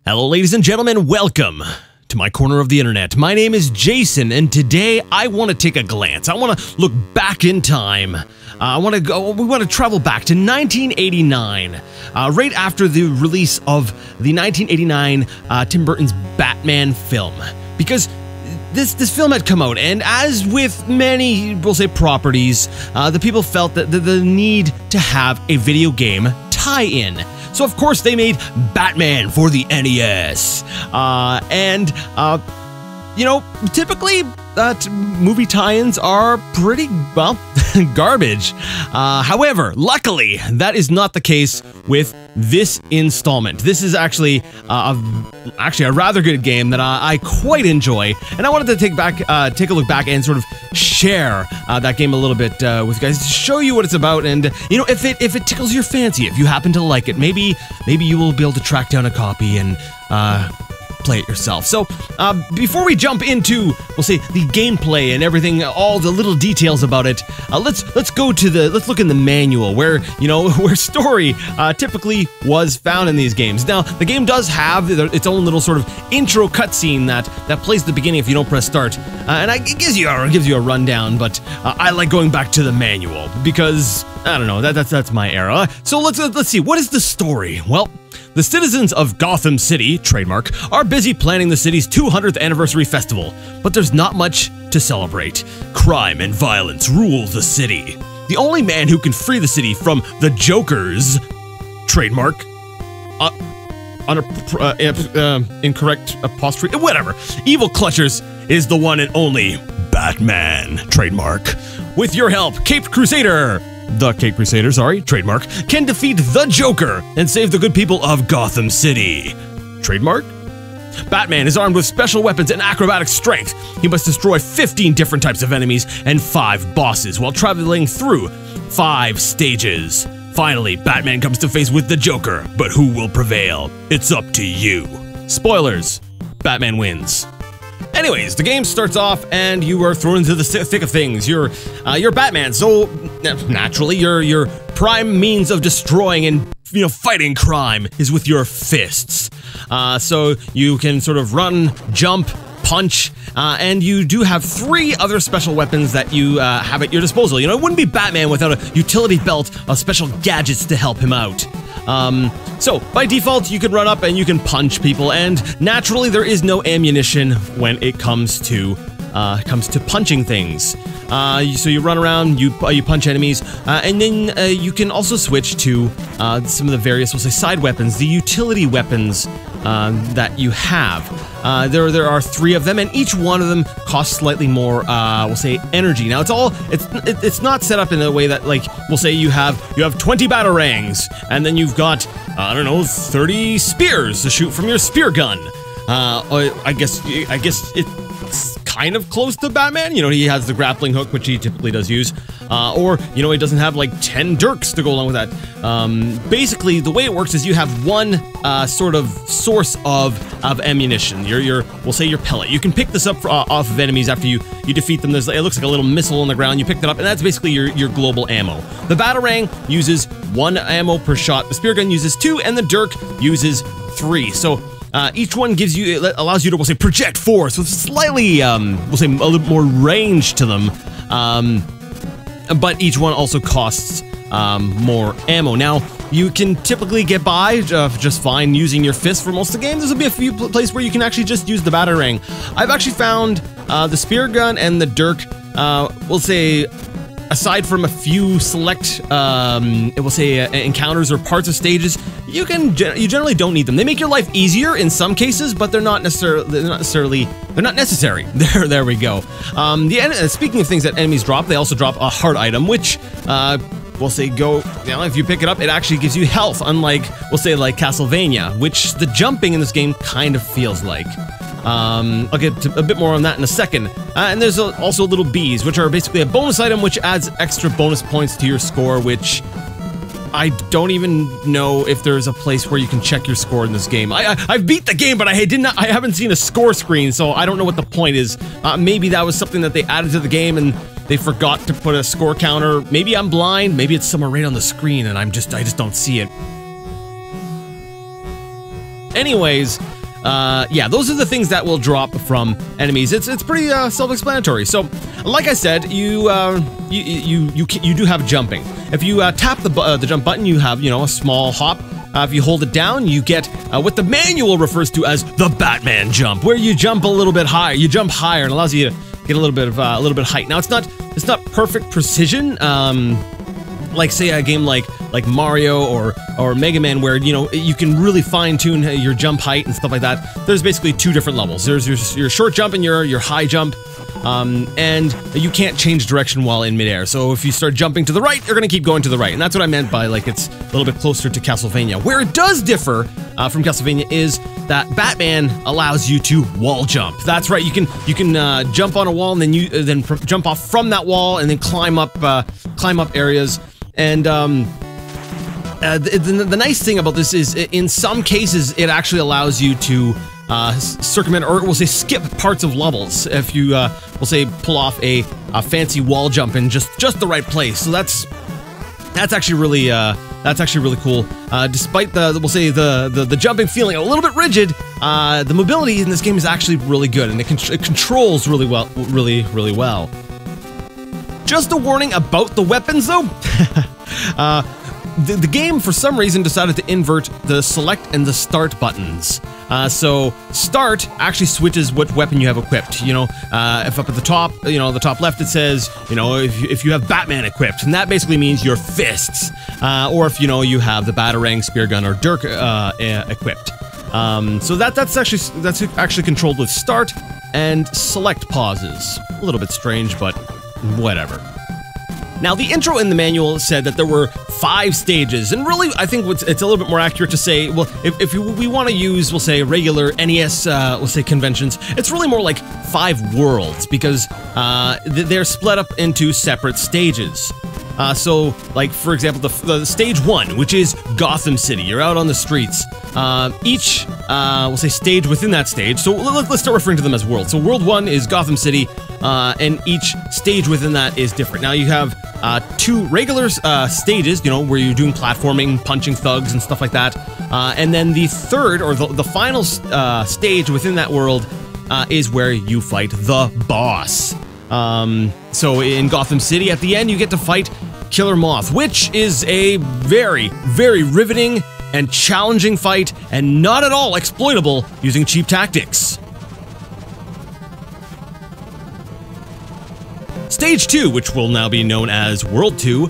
Hello ladies and gentlemen, welcome to my corner of the internet. My name is Jason, and today I want to take a glance. I want to look back in time. We want to travel back to 1989, right after the release of the 1989 Tim Burton's Batman film. Because this film had come out, and as with many, we'll say, properties, the people felt that the need to have a video game tie-in. So of course they made Batman for the NES, you know, typically movie tie-ins are pretty, well, garbage. However, luckily, that is not the case with this installment. This is actually a rather good game that I quite enjoy, and I wanted to take a look back and sort of share that game a little bit with you guys to show you what it's about, and you know, if it tickles your fancy, if you happen to like it, maybe you will be able to track down a copy and play it yourself. So before we jump into, we'll say, the gameplay and everything, all the little details about it, let's look in the manual where, you know, where story typically was found in these games. Now the game does have its own little sort of intro cutscene that plays at the beginning if you don't press start, and it gives you a rundown. But I like going back to the manual because I don't know, that's my era. So let's see, what is the story? Well, the citizens of Gotham City, trademark, are busy planning the city's 200th anniversary festival, but there's not much to celebrate. Crime and violence rule the city. The only man who can free the city from the Jokers, trademark, incorrect apostrophe, whatever, evil clutchers, is the one and only Batman, trademark. With your help, Caped Crusader, trademark, can defeat the Joker and save the good people of Gotham City. Trademark? Batman is armed with special weapons and acrobatic strength. He must destroy 15 different types of enemies and 5 bosses while traveling through 5 stages. Finally, Batman comes to face with the Joker, but who will prevail? It's up to you. Spoilers: Batman wins. Anyways, the game starts off and you are thrown into the thick of things. You're Batman, so naturally your prime means of destroying and, you know, fighting crime is with your fists. So you can sort of run, jump, punch, and you do have 3 other special weapons that you have at your disposal. You know, it wouldn't be Batman without a utility belt of special gadgets to help him out. So by default, you can run up and you can punch people, and naturally there is no ammunition when it comes to punching things. So you run around, you punch enemies, and then you can also switch to some of the various, we'll say, side weapons, the utility weapons that you have. There are 3 of them, and each one of them costs slightly more, we'll say, energy. Now it's not set up in a way that, like, we'll say you have 20 batarangs, and then you've got, I don't know, 30 spears to shoot from your spear gun. I guess it's kind of close to Batman. You know, he has the grappling hook, which he typically does use, or, you know, he doesn't have like 10 dirks to go along with that. Basically, the way it works is you have one sort of source of ammunition. We'll say your pellet. You can pick this up off of enemies after you defeat them. It looks like a little missile on the ground. You pick that up, and that's basically your global ammo. The batarang uses 1 ammo per shot. The spear gun uses 2, and the dirk uses 3. So each one allows you to, we'll say, project force with slightly, we'll say, a little more range to them, but each one also costs more ammo. Now, you can typically get by just fine using your fist for most of the game. There's will be a few places where you can actually just use the batarang. I've actually found the spear gun and the dirk, we'll say, aside from a few select, we'll say, encounters or parts of stages, you generally don't need them. They make your life easier in some cases, but they're not necessary. There we go. Speaking of things that enemies drop, they also drop a heart item, which we'll say if you pick it up, it actually gives you health, unlike, we'll say, like Castlevania, which the jumping in this game kind of feels like. I'll get to a bit more on that in a second. And there's also little bees, which are basically a bonus item which adds extra bonus points to your score, which I don't even know if there's a place where you can check your score in this game. I've beat the game, but I haven't seen a score screen, so I don't know what the point is. Maybe that was something that they added to the game and they forgot to put a score counter. Maybe I'm blind, maybe it's somewhere right on the screen and I just don't see it. anyways, yeah, those are the things that will drop from enemies. It's pretty self-explanatory. So, like I said, you do have jumping. If you tap the jump button, you have, you know, a small hop. If you hold it down, you get what the manual refers to as the Batman jump, where you jump a little bit higher. You jump higher, and it allows you to get a little bit of height. Now, it's not perfect precision. Like say a game like Mario or Mega Man, where, you know, you can really fine tune your jump height and stuff like that. There's basically two different levels. There's your short jump and your high jump, and you can't change direction while in midair. So if you start jumping to the right, you're gonna keep going to the right, and that's what I meant by, like, it's a little bit closer to Castlevania. Where it does differ from Castlevania is that Batman allows you to wall jump. That's right. You can jump on a wall and then jump off from that wall and then climb up areas. And the nice thing about this is, in some cases, it actually allows you to circumvent, or we'll say skip, parts of levels if you we'll say pull off a fancy wall jump in just the right place. So that's actually really cool. Despite we'll say the jumping feeling a little bit rigid, the mobility in this game is actually really good, and it controls really well. Just a warning about the weapons, though. The game, for some reason, decided to invert the select and the start buttons. So start actually switches what weapon you have equipped. You know, if up at the top, you know, the top left, it says, you know, if you have Batman equipped, and that basically means your fists. Or if, you know, you have the Batarang, Spear Gun, or Dirk equipped. So that's actually controlled with start and select pauses. A little bit strange, but whatever. Now, the intro in the manual said that there were 5 stages, and really, I think it's a little bit more accurate to say, well, if we want to use, we'll say, regular NES, we'll say, conventions, it's really more like 5 worlds, because they're split up into separate stages. So, like, for example, the stage 1, which is Gotham City. You're out on the streets. Each, we'll say, stage within that stage. So let's start referring to them as worlds. So World 1 is Gotham City, and each stage within that is different. Now, you have 2 regular stages, you know, where you're doing platforming, punching thugs, and stuff like that. And then the third, or the final stage within that world is where you fight the boss. So in Gotham City, at the end, you get to fight Killer Moth, which is a very, very riveting and challenging fight, and not at all exploitable using cheap tactics. Stage 2, which will now be known as World 2,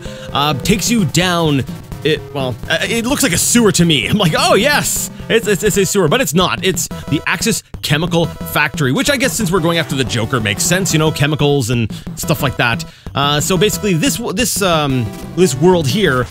takes you down. It looks like a sewer to me. I'm like, oh yes, it's a sewer, but it's not. It's the Axis Chemical Factory, which I guess, since we're going after the Joker, makes sense. You know, chemicals and stuff like that. So basically, this world here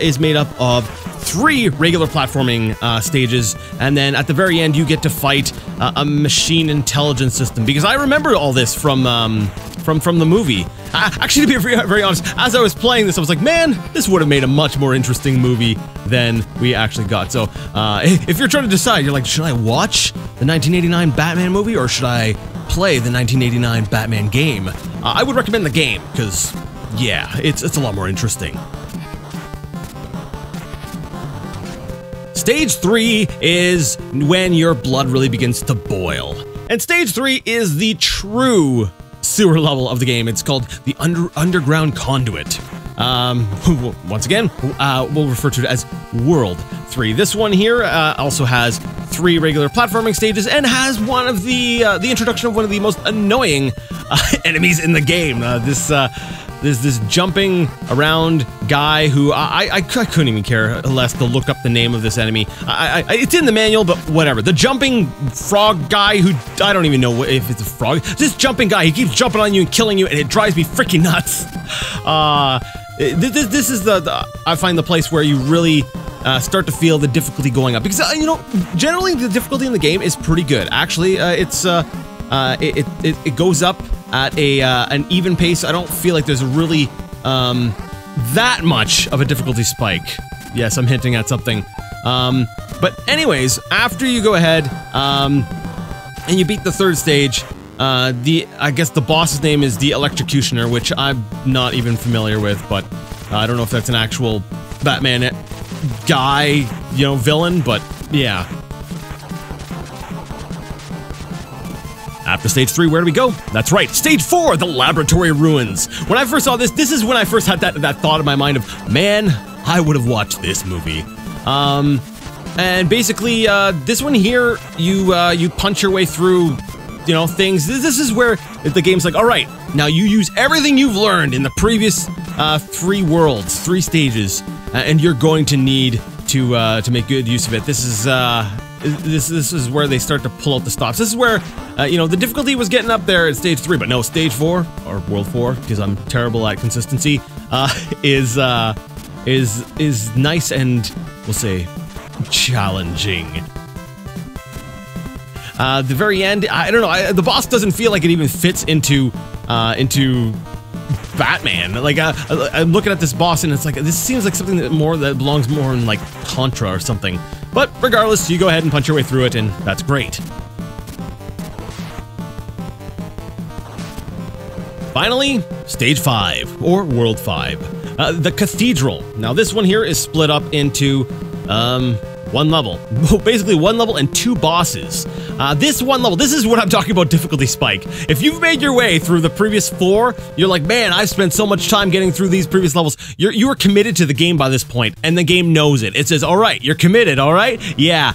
is made up of 3 regular platforming stages, and then at the very end, you get to fight a machine intelligence system. Because I remember all this from the movie. Actually, to be very honest, as I was playing this, I was like, man, this would have made a much more interesting movie than we actually got. So, if you're trying to decide, you're like, should I watch the 1989 Batman movie, or should I play the 1989 Batman game? I would recommend the game, because, yeah, it's a lot more interesting. Stage 3 is when your blood really begins to boil. And Stage 3 is the true sewer level of the game. It's called the Underground Conduit. Once again, we'll refer to it as World 3. This one here also has 3 regular platforming stages, and has one of the introduction of one of the most annoying enemies in the game. This jumping around guy who I couldn't even care less to look up the name of this enemy. It's in the manual, but whatever. The jumping frog guy who, I don't even know if it's a frog. This jumping guy, he keeps jumping on you and killing you, and it drives me freaking nuts. This is I find the place where you really start to feel the difficulty going up, because you know, generally the difficulty in the game is pretty good. Actually, it goes up at an even pace. I don't feel like there's really that much of a difficulty spike. Yes, I'm hinting at something. But anyways, after you go ahead and you beat the 3rd stage, I guess the boss's name is the Electrocutioner, which I'm not even familiar with, but I don't know if that's an actual Batman guy, you know, villain, but yeah. After stage 3, where do we go? That's right, stage 4, the laboratory ruins. When I first saw this is when I first had that thought in my mind of, man, I would have watched this movie. And basically, this one here, you punch your way through, you know, things. This is where the game's like, all right, now you use everything you've learned in the previous 3 worlds, 3 stages, and you're going to need to make good use of it. This is where they start to pull out the stops. This is where, you know, the difficulty was getting up there at stage 3, but no, stage 4, or world 4, because I'm terrible at consistency, is nice and, we'll say, challenging. The very end, I don't know, the boss doesn't feel like it even fits into Batman. Like, I'm looking at this boss and it's like, this seems like something that belongs more in like Contra or something. But regardless, you go ahead and punch your way through it, and that's great. Finally, stage 5, or world 5, the Cathedral. Now this one here is split up into 1 level. Basically 1 level and 2 bosses. This 1 level, this is what I'm talking about difficulty spike. If you've made your way through the previous 4, you're like, man, I've spent so much time getting through these previous levels. You are committed to the game by this point, and the game knows it. It says, all right, you're committed, all right? Yeah,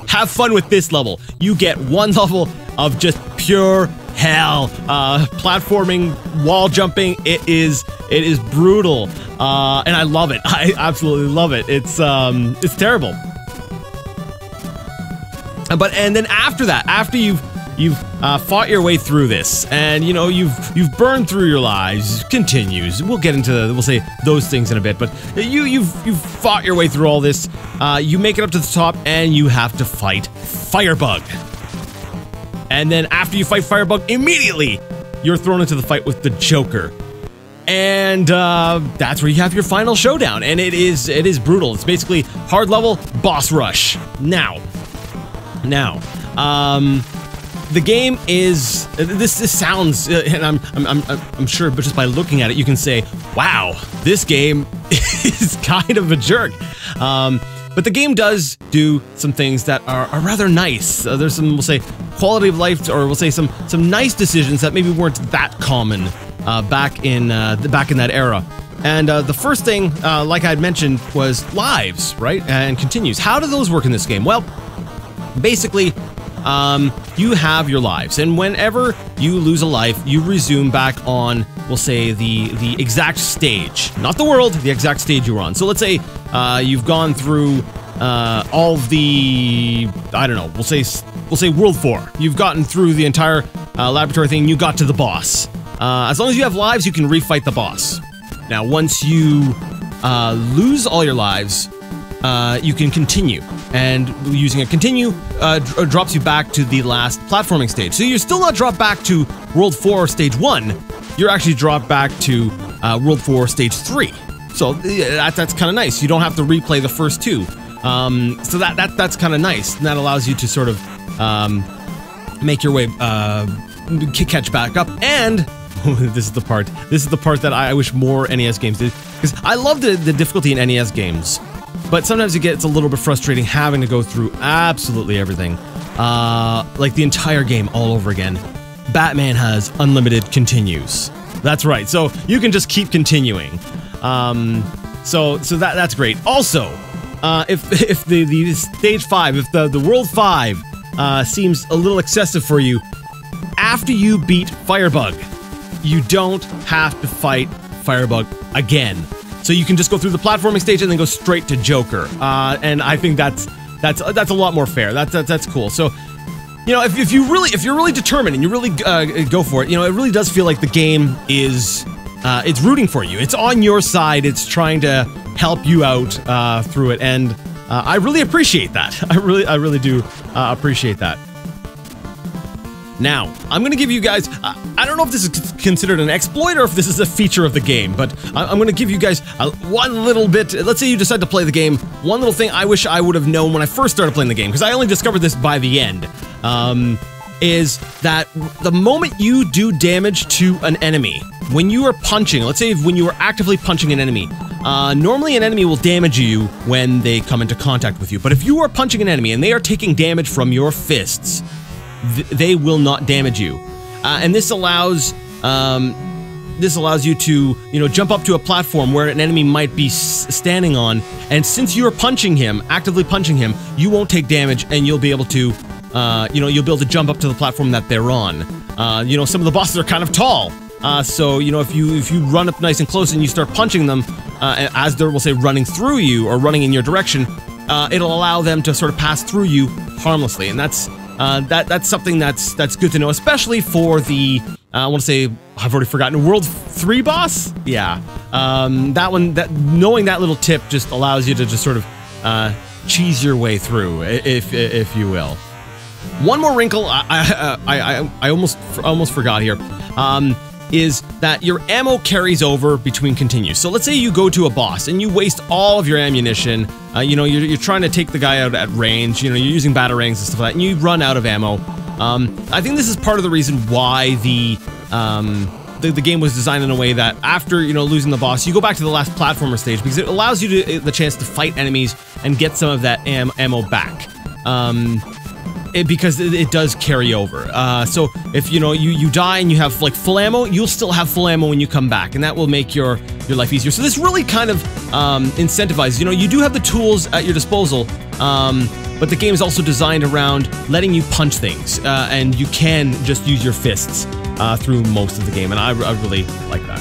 have fun with this level. You get 1 level of just pure hell. Platforming, wall jumping, it is brutal. And I love it. I absolutely love it. It's terrible. And then after that, after you've fought your way through this, and you know you've burned through your lives, continues. We'll get into we'll say those things in a bit, but you've fought your way through all this. You make it up to the top, and you have to fight Firebug. And then after you fight Firebug, immediately you're thrown into the fight with the Joker. And that's where you have your final showdown, and it is brutal. It's basically hard level boss rush. Now, the game is this sounds, and I'm sure, but just by looking at it, you can say, wow, this game is kind of a jerk. But the game does do some things that are rather nice. There's some, we'll say, quality of life, or we'll say some nice decisions that maybe weren't that common back in that era. And the first thing, like I had mentioned, was lives, right? And continues. How do those work in this game? Well, basically, you have your lives, and whenever you lose a life, you resume back on, we'll say, the exact stage, not the world, the exact stage you were on. So let's say you've gone through all of the, I don't know, we'll say world 4. You've gotten through the entire laboratory thing. You got to the boss. As long as you have lives, you can refight the boss. Now, once you lose all your lives, you can continue, and using a continue drops you back to the last platforming stage. So you're still not dropped back to World 4 Stage 1, you're actually dropped back to World 4 Stage 3. So that's kind of nice. You don't have to replay the first 2. So that's kind of nice, and that allows you to sort of make your way, catch back up, and this is the part that I wish more NES games did, because I love the difficulty in NES games. But sometimes it gets a little bit frustrating having to go through absolutely everything. Like the entire game all over again. Batman has unlimited continues. That's right, so you can just keep continuing. So that's great. Also, if the stage 5, if the world 5 seems a little excessive for you, after you beat Firebug, you don't have to fight Firebug again. So you can just go through the platforming stage and then go straight to Joker. And I think that's a lot more fair. That's cool. So, you know, if you're really determined and you really go for it, you know, it really does feel like the game is it's rooting for you. It's on your side. It's trying to help you out through it, and I really appreciate that. I really do appreciate that. Now, I'm going to give you guys, I don't know if this is considered an exploit or if this is a feature of the game, but I'm going to give you guys one little bit. Let's say you decide to play the game. One little thing I wish I would have known when I first started playing the game, because I only discovered this by the end, is that the moment you do damage to an enemy, when you are punching, let's say when you are actively punching an enemy, normally an enemy will damage you when they come into contact with you, but if you are punching an enemy and they are taking damage from your fists, they will not damage you. And this allows you to, jump up to a platform where an enemy might be standing on, and since you're punching him, actively punching him, you won't take damage, and you'll be able to, you'll be able to jump up to the platform that they're on. Some of the bosses are kind of tall, so if you run up nice and close and you start punching them, as they're, we'll say, running through you or running in your direction, it'll allow them to sort of pass through you harmlessly, and that's something that's good to know, especially for the. I want to say, I've already forgotten, World 3 boss? Yeah. Knowing that little tip just allows you to just sort of cheese your way through, if you will. One more wrinkle I almost forgot here, is that your ammo carries over between continues. So let's say you go to a boss and you waste all of your ammunition. You're trying to take the guy out at range. You're using batarangs and stuff like that, and you run out of ammo. I think this is part of the reason why the game was designed in a way that after, losing the boss, you go back to the last platformer stage, because it allows you the chance to fight enemies and get some of that ammo back. Because it does carry over. So if, you die and you have, like, full ammo, you'll still have full ammo when you come back, and that will make your life easier. So this really kind of incentivizes, you do have the tools at your disposal, but the game is also designed around letting you punch things, and you can just use your fists through most of the game, and I really like that.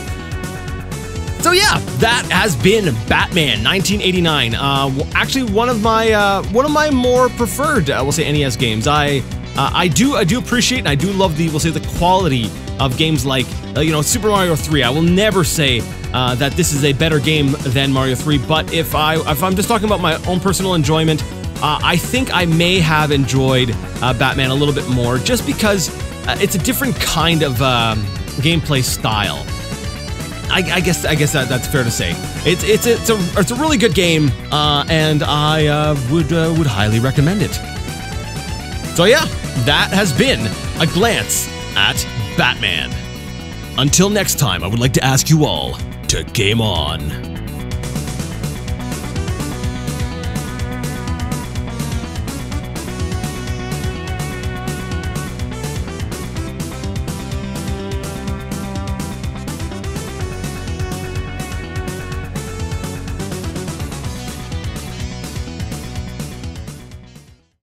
So yeah, that has been Batman 1989. Actually, one of my more preferred, we'll say, NES games. I do appreciate, and I do love the, we'll say, the quality of games like Super Mario 3. I will never say that this is a better game than Mario 3, but if I'm just talking about my own personal enjoyment, I think I may have enjoyed Batman a little bit more, just because it's a different kind of gameplay style. I guess that's fair to say. It's a really good game, and I would highly recommend it. So yeah, that has been a glance at Batman. Until next time, I would like to ask you all to game on.